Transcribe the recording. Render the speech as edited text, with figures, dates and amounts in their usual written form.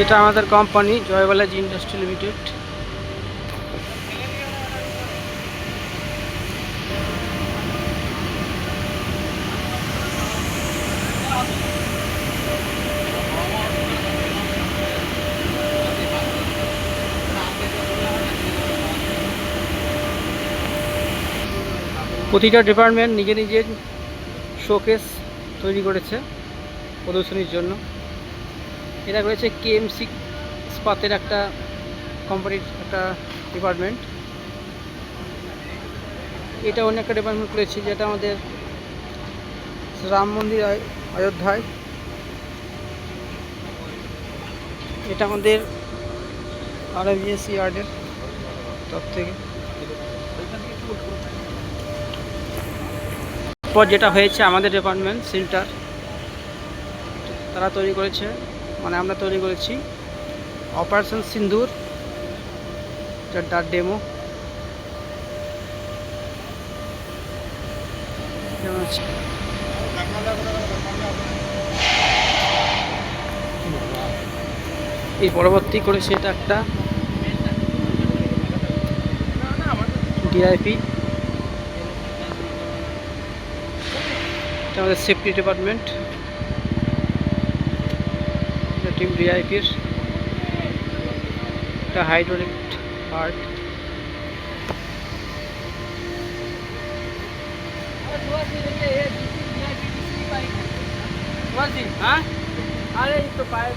এটা আমাদের company জয়বালাজি industry limited. প্রতিটা ডিপার্টমেন্ট নিজের শোকেস তৈরি করেছে প্রদর্শনীর জন্য। এটা রয়েছে কেএমসি ইস্পাতের একটা কোম্পানির একটা ডিপার্টমেন্ট। এটা অন্য একটা ডিপার্টমেন্ট করেছে যেটা আমাদের রাম মন্দির অযোধ্যায়। এটা আমাদের আরএমজিএস ইয়ার্ডের তরফ থেকে। পর যেটা হয়েছে আমাদের ডিপার্টমেন্ট সেন্টার তারা তৈরি করেছে, মানে আমরা তৈরি করেছি অপারেশন সিন্দুর, তার ডেমো এই পরবর্তী করেছে। এটা একটা ডিআইপি, এটা আমাদের সেফটি ডিপার্টমেন্ট, এটা টিম ডিআইপির। এটা হাইড্রোলিক পার্ট। हाँ अरे तो पायर